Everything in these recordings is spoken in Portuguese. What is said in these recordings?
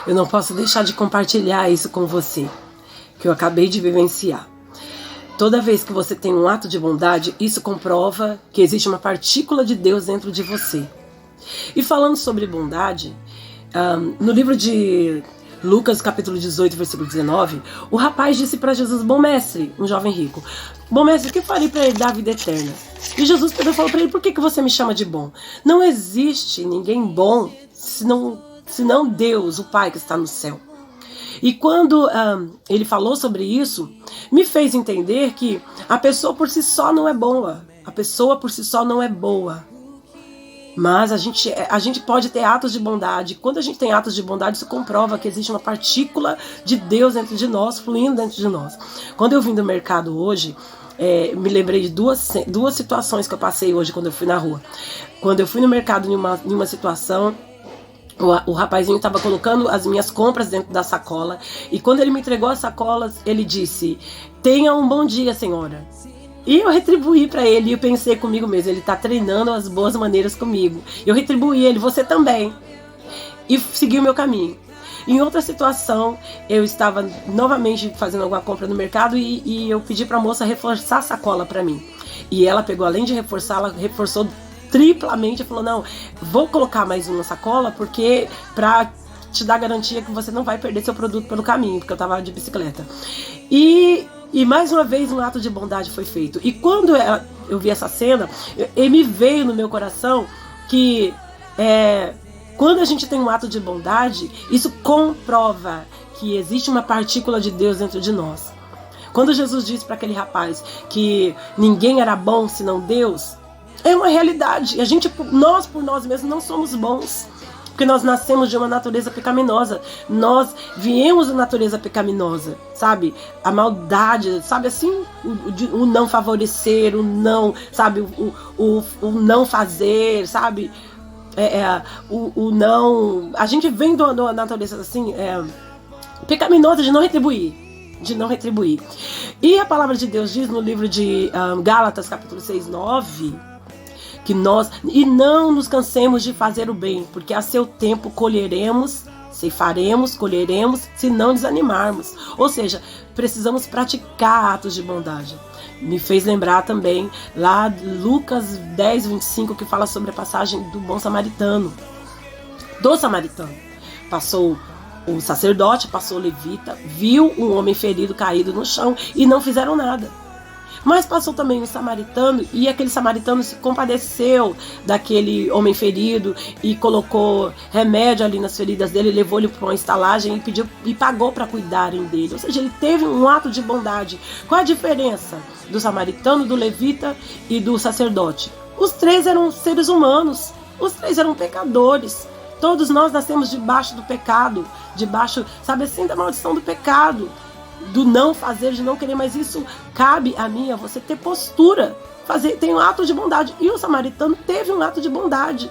Eu não posso deixar de compartilhar isso com você, que eu acabei de vivenciar. Toda vez que você tem um ato de bondade, isso comprova que existe uma partícula de Deus dentro de você. E falando sobre bondade, no livro de Lucas, capítulo 18, versículo 19, o rapaz disse para Jesus: bom mestre, um jovem rico, bom mestre, o que farei para ele dar a vida eterna? E Jesus falou para ele: por que você me chama de bom? Não existe ninguém bom senão Deus, o Pai que está no céu. E quando ele falou sobre isso, me fez entender que a pessoa por si só não é boa. A pessoa por si só não é boa. Mas a gente pode ter atos de bondade. Quando a gente tem atos de bondade, isso comprova que existe uma partícula de Deus dentro de nós, fluindo dentro de nós. Quando eu vim do mercado hoje, me lembrei de duas situações que eu passei hoje quando eu fui na rua. Quando eu fui no mercado em uma situação, o rapazinho estava colocando as minhas compras dentro da sacola. E quando ele me entregou as sacolas, ele disse: tenha um bom dia, senhora. E eu retribuí para ele, e eu pensei comigo mesmo: ele está treinando as boas maneiras comigo. Eu retribuí ele: você também. E segui o meu caminho. Em outra situação, eu estava novamente fazendo alguma compra no mercado e eu pedi para a moça reforçar a sacola para mim. E ela pegou, além de reforçar, ela reforçou triplamente. Falou: não, vou colocar mais uma sacola porque para te dar garantia que você não vai perder seu produto pelo caminho, porque eu estava de bicicleta. E mais uma vez um ato de bondade foi feito. E quando eu vi essa cena, me veio no meu coração que quando a gente tem um ato de bondade, isso comprova que existe uma partícula de Deus dentro de nós. Quando Jesus disse para aquele rapaz que ninguém era bom senão Deus, é uma realidade. Nós por nós mesmos não somos bons. Porque nós nascemos de uma natureza pecaminosa. Nós viemos da natureza pecaminosa, sabe? A maldade, sabe assim? O não favorecer, o não, sabe? O não fazer, sabe? O não... A gente vem da natureza assim, pecaminosa, de não retribuir. E a palavra de Deus diz no livro de Gálatas, capítulo 6, 9... que nós não nos cansemos de fazer o bem, porque a seu tempo colheremos, ceifaremos, colheremos, se não desanimarmos. Ou seja, precisamos praticar atos de bondade. Me fez lembrar também lá Lucas 10, 25, que fala sobre a passagem do bom samaritano. Do samaritano. Passou o sacerdote, passou o levita, viu um homem ferido caído no chão e não fizeram nada. Mas passou também um samaritano, e aquele samaritano se compadeceu daquele homem ferido e colocou remédio ali nas feridas dele, levou ele para uma estalagem e pagou para cuidarem dele. Ou seja, ele teve um ato de bondade. Qual a diferença do samaritano, do levita e do sacerdote? Os três eram seres humanos, os três eram pecadores. Todos nós nascemos debaixo do pecado, debaixo, sabe assim, da maldição do pecado. Do não fazer, de não querer, mas isso cabe a mim, a você ter postura, tem um ato de bondade. E o samaritano teve um ato de bondade.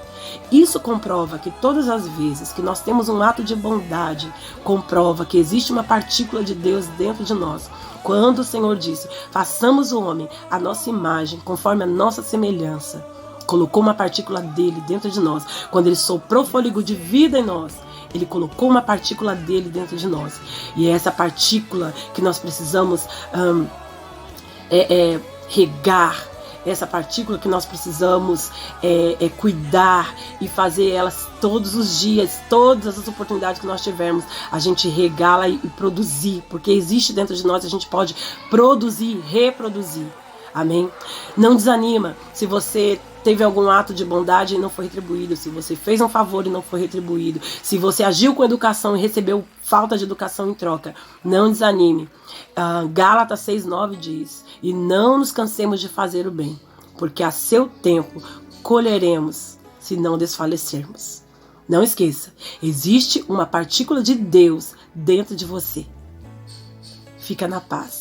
Isso comprova que todas as vezes que nós temos um ato de bondade, comprova que existe uma partícula de Deus dentro de nós. Quando o Senhor disse: façamos o homem a nossa imagem, conforme a nossa semelhança, colocou uma partícula dele dentro de nós. Quando ele soprou fôlego de vida em nós, ele colocou uma partícula dele dentro de nós. E é essa partícula que nós precisamos regar. Essa partícula que nós precisamos cuidar e fazer elas todos os dias, todas as oportunidades que nós tivermos, a gente regá-la e produzir. Porque existe dentro de nós, a gente pode produzir, reproduzir. Amém? Não desanima se você teve algum ato de bondade e não foi retribuído, se você fez um favor e não foi retribuído, se você agiu com educação e recebeu falta de educação em troca. Não desanime. Gálatas 6,9 diz: e não nos cansemos de fazer o bem, porque a seu tempo colheremos, se não desfalecermos. Não esqueça, existe uma partícula de Deus dentro de você. Fica na paz.